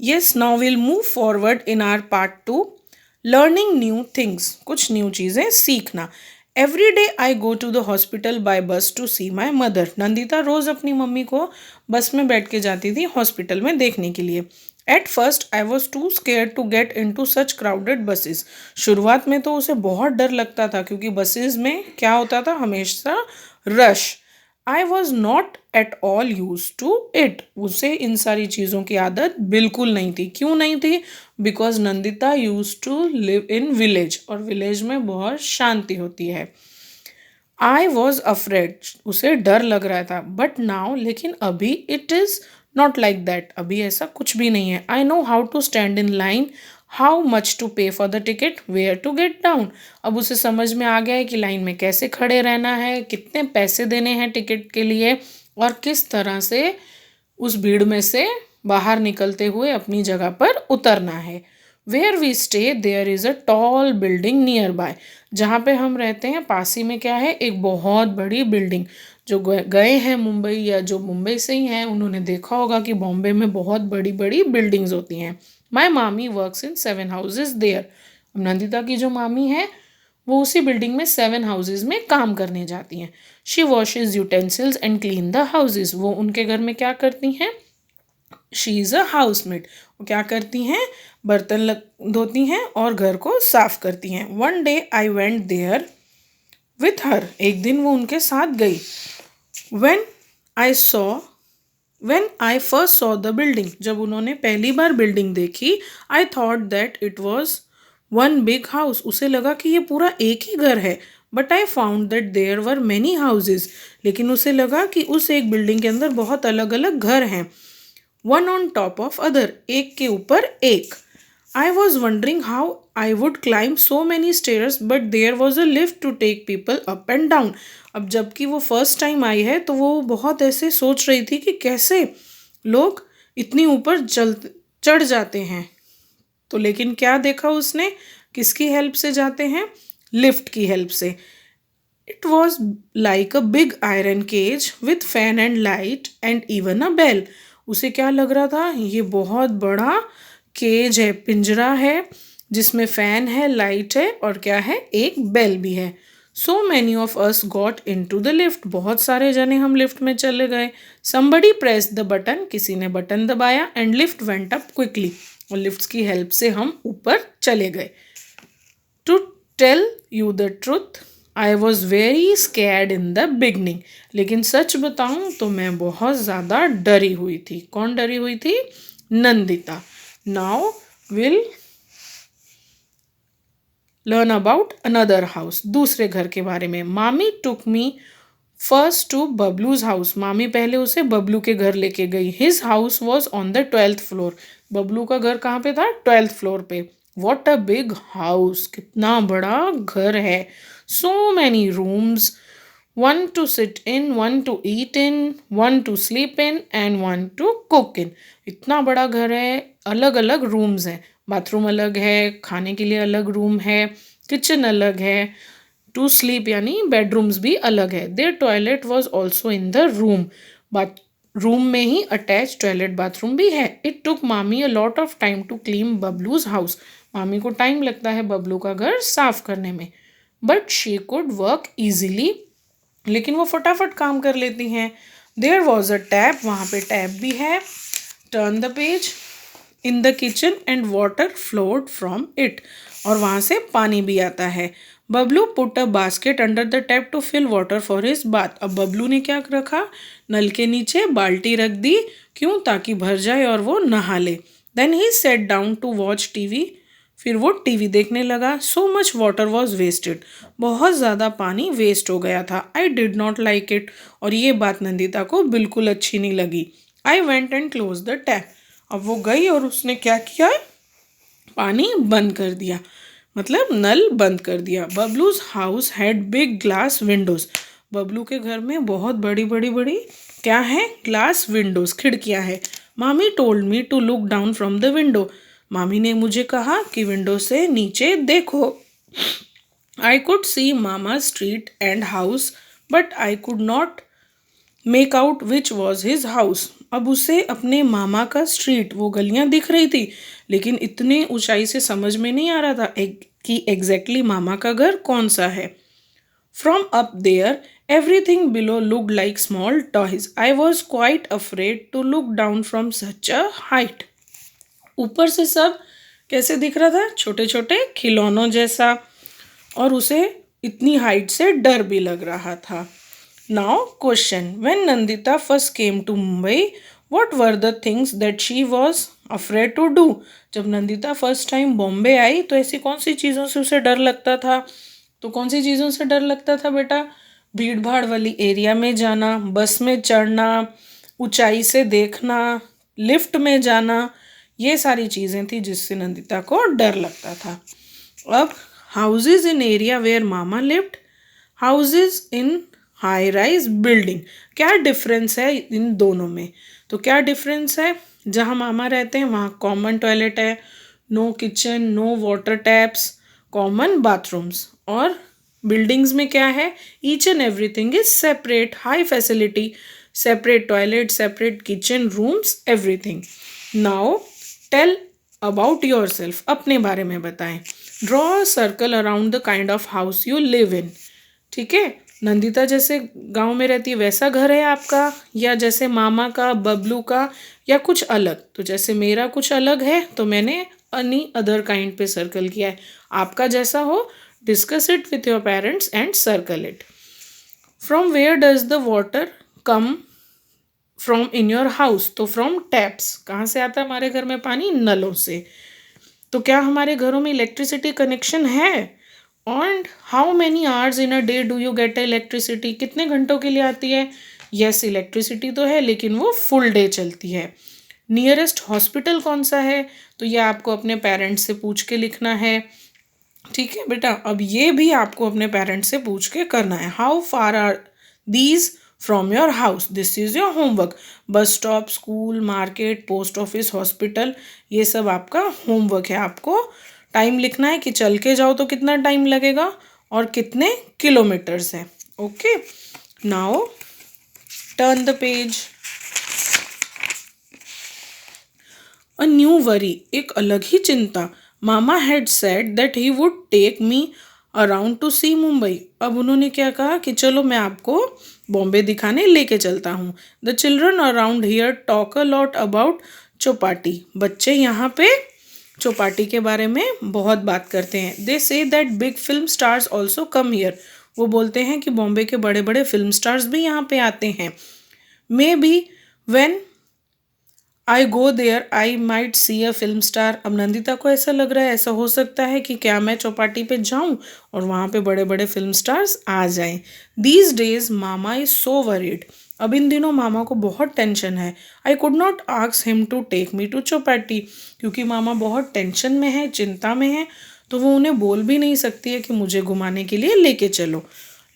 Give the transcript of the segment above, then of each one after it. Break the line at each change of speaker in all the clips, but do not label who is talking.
Yes, now we'll move forward in our part 2, learning new things, कुछ new चीज़ें सीखना. Every day I go to the hospital by bus to see my mother. Nandita रोज़ अपनी mummy को बस में बैठ के जाती थी हॉस्पिटल में देखने के लिए. At first I was too scared to get into such crowded buses. शुरुआत में तो उसे बहुत डर लगता था क्योंकि बसेस में क्या होता था, हमेशा rush. I was not at all used to it. उसे इन सारी चीज़ों की आदत बिल्कुल नहीं थी. क्यों नहीं थी? Because Nandita used to live in village और विलेज में बहुत शांति होती है. I was afraid. उसे डर लग रहा था. बट नाउ, लेकिन अभी it is not like that. अभी ऐसा कुछ भी नहीं है. I know how to stand in line, how much to pay for the ticket, where to get down. अब उसे समझ में आ गया है कि लाइन में कैसे खड़े रहना है, कितने पैसे देने हैं टिकट के लिए और किस तरह से उस भीड़ में से बाहर निकलते हुए अपनी जगह पर उतरना है. Where we stay there is a tall building nearby. जहाँ पे हम रहते हैं पास ही में क्या है, एक बहुत बड़ी बिल्डिंग. जो गए हैं मुंबई या जो मुंबई से ही हैं उन्होंने देखा होगा कि बॉम्बे में बहुत बड़ी बड़ी बिल्डिंग्स होती हैं. My mami works in 7 houses there. Nandita की जो मामी है वो उसी बिल्डिंग में 7 हाउसेज में काम करने जाती हैं. She washes utensils and clean the houses. वो उनके घर में क्या करती हैं? She is a housemate. वो क्या करती हैं? बर्तन धोती हैं और घर को साफ करती हैं. One day I went there with her. एक दिन वो उनके साथ गई. When I saw when I first saw the building. जब उन्होंने पहली बार बिल्डिंग देखी, I thought that it was one big house. उसे लगा कि ये पूरा एक ही घर है. But I found that there were many houses. लेकिन उसे लगा कि उस एक बिल्डिंग के अंदर बहुत अलग अलग घर हैं. One on top of other, एक के ऊपर एक. I was wondering how I would climb so many stairs but there was a lift to take people up and down. अब जबकि वो फर्स्ट टाइम आई है तो वो बहुत ऐसे सोच रही थी कि कैसे लोग इतनी ऊपर चढ़ जाते हैं. तो लेकिन क्या देखा उसने? किसकी हेल्प से जाते हैं? लिफ्ट की हेल्प से. It was like a big iron cage with fan and light and even a bell. उसे क्या लग रहा था? ये बहुत बड़ा केज है, पिंजरा है जिसमें फैन है, लाइट है और क्या है, एक बेल भी है. So many of us got into the lift. बहुत सारे जने हम लिफ्ट में चले गए. Somebody press the button. किसी ने बटन दबाया and lift went up quickly. और लिफ्ट की हेल्प से हम ऊपर चले गए. To tell you the truth, I was very scared in the beginning. लेकिन सच बताऊं तो मैं बहुत ज़्यादा डरी हुई थी. कौन डरी हुई थी? Nandita. Now will learn about another house. दूसरे घर के बारे में. Mami took me first to Babloo's house. मामी पहले उसे बबलू के घर लेके गई. His house was on the 12th floor. Babloo का घर कहाँ पे था? 12th फ्लोर पे. What a big house. कितना बड़ा घर है. So many rooms, one to sit in, one to eat in, one to sleep in and one two cook in. इतना बड़ा घर है. अलग अलग रूम्स हैं. बाथरूम अलग है, खाने के लिए अलग रूम है, किचन अलग है, टू स्लीप यानी बेडरूम्स भी अलग है. Their toilet was also in the room. Bathroom में ही अटैच टॉयलेट बाथरूम भी है. It took mami a lot of time to clean Bablu's house. मामी को टाइम लगता है बबलू का घर साफ करने में. But she could work easily. लेकिन वो फटाफट काम कर लेती हैं. There was a tap. वहाँ पे टैप भी है. Turn the page. In the kitchen and water flowed from it. और वहाँ से पानी भी आता है. Babloo put a basket under the tap to fill water for his bath. अब बबलू ने क्या रखा? नल के नीचे बाल्टी रख दी. क्यों? ताकि भर जाए और वो नहा ले. Then he set down to watch TV. फिर वो टीवी देखने लगा. So much water was wasted. बहुत ज़्यादा पानी वेस्ट हो गया था. I did not like it. और ये बात नंदिता को बिल्कुल अच्छी नहीं लगी. I went and close the tap. अब वो गई और उसने क्या किया? पानी बंद कर दिया, मतलब नल बंद कर दिया. Bablu's house had big glass windows. Bablu के घर में बहुत बड़ी बड़ी बड़ी क्या है? ग्लास विंडोज, खिड़कियां हैं. Mami told me to look down from the window. मामी ने मुझे कहा कि विंडो से नीचे देखो. I could see mama street and house but I could not make out which was his house. अब उसे अपने मामा का स्ट्रीट, वो गलियां दिख रही थी, लेकिन इतनी ऊंचाई से समझ में नहीं आ रहा था कि एग्जैक्टली मामा का घर कौन सा है। From up there everything below looked like small toys. I was quite afraid to look down from such a height. ऊपर से सब कैसे दिख रहा था, छोटे छोटे खिलौनों जैसा, और उसे इतनी हाइट से डर भी लग रहा था। Now question, when Nandita first came to Mumbai what were the things that she was afraid to do. जब नंदिता फर्स्ट टाइम बॉम्बे आई तो ऐसी कौन सी चीज़ों से उसे डर लगता था? तो कौन सी चीज़ों से डर लगता था बेटा? भीड़ भाड़ वाली एरिया में जाना, बस में चढ़ना, ऊंचाई से देखना, लिफ्ट में जाना, ये सारी चीज़ें थी जिससे नंदिता को डर लगता था। अब houses in area where mama lived, houses in high rise building, क्या डिफरेंस है इन दोनों में? तो क्या डिफरेंस है? जहाँ मामा रहते हैं वहाँ कॉमन टॉयलेट है, no kitchen, no water taps, common bathrooms. और बिल्डिंग्स में क्या है? Each and everything is separate, high facility, separate toilet, separate kitchen, rooms, everything. Now tell about yourself, अपने बारे में बताएं। Draw a circle around the kind of house you live in. ठीक है, नंदिता जैसे गांव में रहती है वैसा घर है आपका, या जैसे मामा का, बबलू का, या कुछ अलग? तो जैसे मेरा कुछ अलग है तो मैंने एनी अदर काइंड पे सर्कल किया है। आपका जैसा हो, discuss it with your parents and circle it. From where does the water come from in your house? तो फ्रॉम टैप्स, कहाँ से आता है हमारे घर में पानी? नलों से। तो क्या हमारे घरों में इलेक्ट्रिसिटी कनेक्शन है? And how many hours in a day do you get electricity? कितने घंटों के लिए आती है? यस, इलेक्ट्रिसिटी तो है लेकिन वो फुल डे चलती है। नियरेस्ट हॉस्पिटल कौन सा है? तो ये आपको अपने पेरेंट्स से पूछ के लिखना है। ठीक है बेटा, अब ये भी आपको अपने पेरेंट्स से पूछ के करना है। How far are these from your house? This is your homework. Bus stop, school, market, post office, hospital, ये सब आपका होमवर्क है। आपको टाइम लिखना है कि चल के जाओ तो कितना टाइम लगेगा और कितने किलोमीटर्स हैं। Okay, now turn the page. A new worry, एक अलग ही चिंता। Mama had said that he would take me around to see Mumbai. अब उन्होंने क्या कहा कि चलो मैं आपको बॉम्बे दिखाने लेके चलता हूँ। The children around here talk a lot about Chowpatty. बच्चे यहाँ पे चौपाटी के बारे में बहुत बात करते हैं। They say that big film stars also come here. वो बोलते हैं कि बॉम्बे के बड़े बड़े फिल्म स्टार्स भी यहाँ पे आते हैं। Maybe when I go there I might see a film star. अब नंदिता को ऐसा लग रहा है, ऐसा हो सकता है कि क्या मैं चौपाटी पे जाऊं और वहाँ पे बड़े बड़े फिल्म स्टार्स आ जाएं। These days mama is so worried. अब इन दिनों मामा को बहुत टेंशन है। I could not ask him to take me to Chowpatty, क्योंकि मामा बहुत टेंशन में है, चिंता में है, तो वो उन्हें बोल भी नहीं सकती है कि मुझे घुमाने के लिए लेके चलो।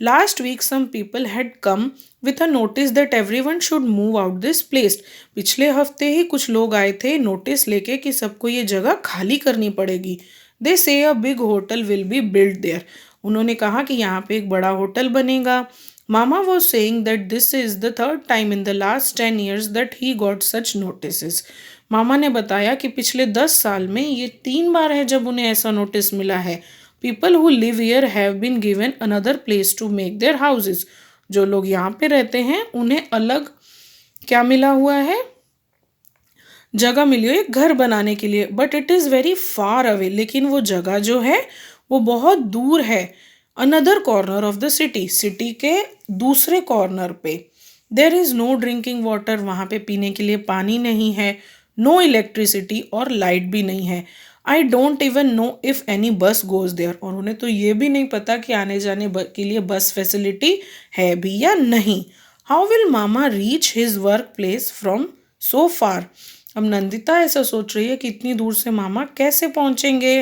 Last week some people had come with a notice that everyone should move out this place. पिछले हफ्ते ही कुछ लोग आए थे नोटिस लेके कि सबको ये जगह खाली करनी पड़ेगी। They say a big hotel will be build there. उन्होंने कहा कि यहाँ पे एक बड़ा होटल बनेगा। Mama was saying that this is the third time in the last 10 years that he got such notice. मामा ने बताया कि पिछले 10 साल में ये 3 बार है जब उन्हें ऐसा नोटिस मिला है। People who live here have been given another place to make their houses. जो लोग यहाँ पे रहते हैं उन्हें अलग क्या मिला हुआ है? जगह मिली हुई है घर बनाने के लिए। But it is very far away, लेकिन वो जगह जो है वो बहुत दूर है। Another corner of the city, city के दूसरे कॉर्नर पे। There is no drinking water, वहाँ पे पीने के लिए पानी नहीं है। नो इलेक्ट्रिसिटी, और लाइट भी नहीं है। I don't even know if any बस गोज देयर। और उन्हें तो ये भी नहीं पता कि आने जाने के लिए बस फैसिलिटी है भी या नहीं। How will mama reach his work place from so far? अब नंदिता ऐसा सोच रही है कि इतनी दूर से मामा कैसे पहुंचेंगे।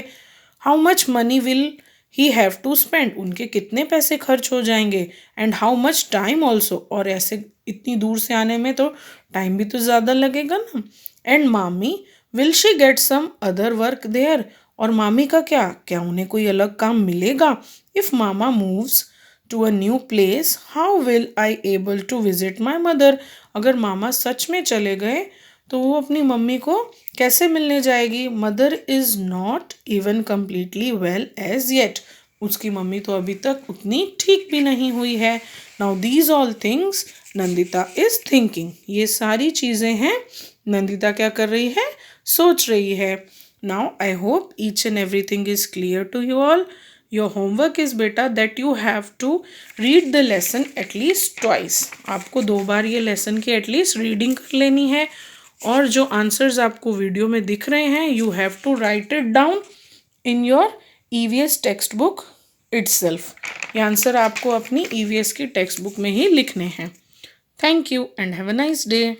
How much money will he have to spend? उनके कितने पैसे खर्च हो जाएंगे। And how much time also, और ऐसे इतनी दूर से आने में तो टाइम भी तो ज़्यादा लगेगा ना। And mami will she get some other work there? और मामी का क्या क्या उन्हें कोई अलग काम मिलेगा? If mama moves to a new place, how will I able to visit my mother? अगर मामा सच में चले गए तो वो अपनी मम्मी को कैसे मिलने जाएगी? Mother is not even completely well as yet. उसकी मम्मी तो अभी तक उतनी ठीक भी नहीं हुई है. Now these all things Nandita is thinking. ये सारी चीज़ें हैं, नंदिता क्या कर रही है? सोच रही है. Now I hope each and everything is clear to you all. Your homework is बेटा that you have to read the lesson at least twice. आपको 2 बार ये लेसन की एटलीस्ट रीडिंग कर लेनी है. और जो आंसर्स आपको वीडियो में दिख रहे हैं, you have to write it down in your EVS textbook itself. ये आंसर आपको अपनी ईवीएस की टेक्स्ट बुक में ही लिखने हैं. Thank you and have a nice day.